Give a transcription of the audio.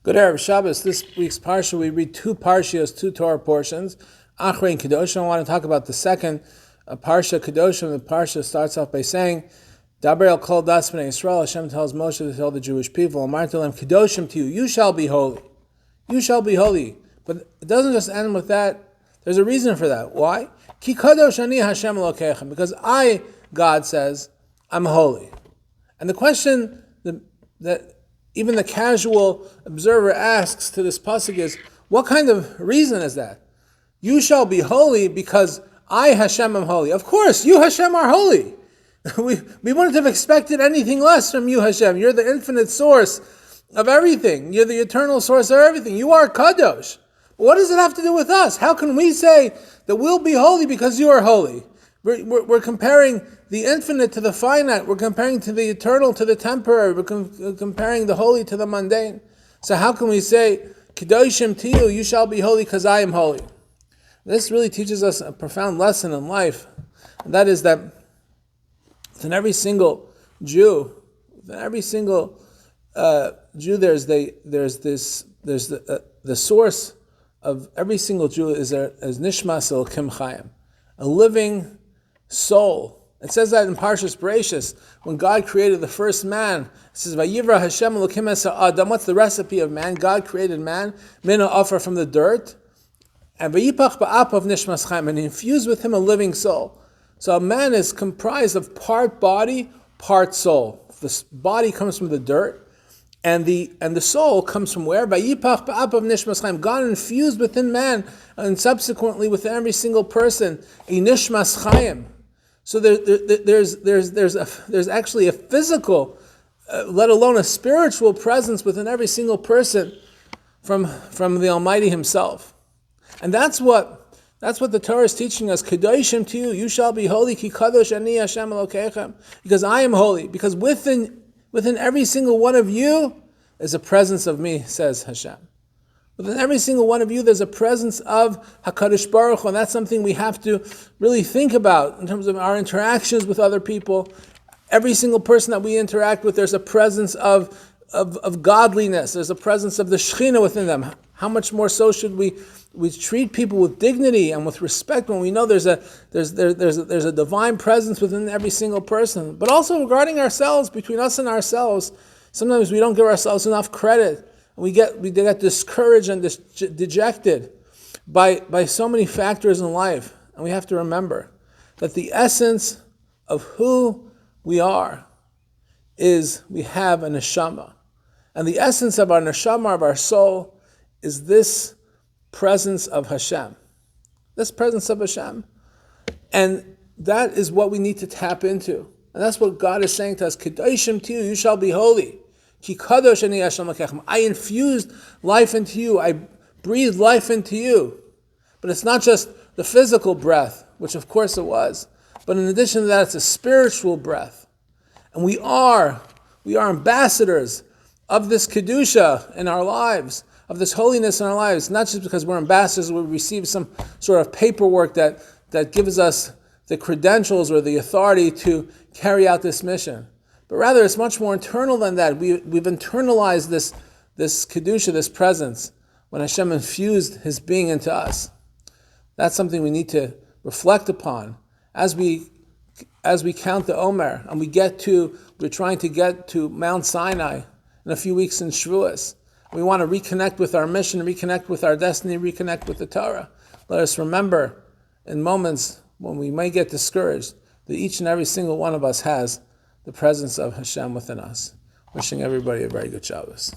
Good Erev Shabbos. This week's Parsha, we read two Parshas, two Torah portions, Achrei and Kedoshim. I want to talk about the second Parsha, Kedoshim. The Parsha starts off by saying, Daber el kol das b'nei Yisrael, Hashem tells Moshe to tell the Jewish people, Amar to them, Kedoshim to you, you shall be holy. You shall be holy. But it doesn't just end with that. There's a reason for that. Why? Ki kadosh ani Hashem Elokeichem. Because I, God says, I'm holy. And the question that even the casual observer asks to this pasuk is, what kind of reason is that? You shall be holy because I, Hashem, am holy. Of course, you, Hashem, are holy. We wouldn't have expected anything less from you, Hashem. You're the infinite source of everything. You're the eternal source of everything. You are kadosh. What does it have to do with us? How can we say that we'll be holy because you are holy? We're comparing the infinite to the finite. We're comparing to the eternal to the temporary. We're comparing the holy to the mundane. So how can we say, Kedoshim to you, you shall be holy because I am holy? This really teaches us a profound lesson in life. And that is that within every single Jew, there's the source of every single Jew is Nishmas Elokim Chayim, a living soul. It says that in Parshas, when God created the first man, it says, Vayivra Hashem Elokim es ha'adam. What's the recipe of man? God created man, mina offer from the dirt, and Vayipach ba'apav Nishmas Chayim, and he infused with him a living soul. So a man is comprised of part body, part soul. The body comes from the dirt, and the soul comes from where? Vayipach ba'apav Nishmas Chayim. God infused within man, and subsequently within every single person, a Nishmas Chayim. So there's actually a physical, let alone a spiritual presence within every single person from the Almighty Himself, and that's what the Torah is teaching us. Kedoshim to you, you shall be holy. Ki kadosh ani Hashem Elokeichem, because I am holy. Because within every single one of you is a presence of me, says Hashem. Within every single one of you, there's a presence of HaKadosh Baruch Hu, and that's something we have to really think about in terms of our interactions with other people. Every single person that we interact with, there's a presence of godliness. There's a presence of the Shekhinah within them. How much more so should we treat people with dignity and with respect when we know there's a divine presence within every single person. But also regarding ourselves, between us and ourselves, sometimes we don't give ourselves enough credit. We get discouraged and dejected by so many factors in life. And we have to remember that the essence of who we are is we have a neshama. And the essence of our neshama, of our soul, is this presence of Hashem. This presence of Hashem. And that is what we need to tap into. And that's what God is saying to us. Kedoshim to you, you shall be holy. Ki kadosh ani Hashem Elokeichem. I infused life into you. I breathed life into you. But it's not just the physical breath, which of course it was. But in addition to that, it's a spiritual breath. And we are ambassadors of this Kedusha in our lives, of this holiness in our lives. Not just because we're ambassadors, we receive some sort of paperwork that gives us the credentials or the authority to carry out this mission. But rather, it's much more internal than that. We've internalized this Kedusha, this presence, when Hashem infused His being into us. That's something we need to reflect upon as we count the Omer, and we're trying to get to Mount Sinai in a few weeks in Shavuos. We want to reconnect with our mission, reconnect with our destiny, reconnect with the Torah. Let us remember in moments when we may get discouraged that each and every single one of us has the presence of Hashem within us. Wishing everybody a very good Shabbos.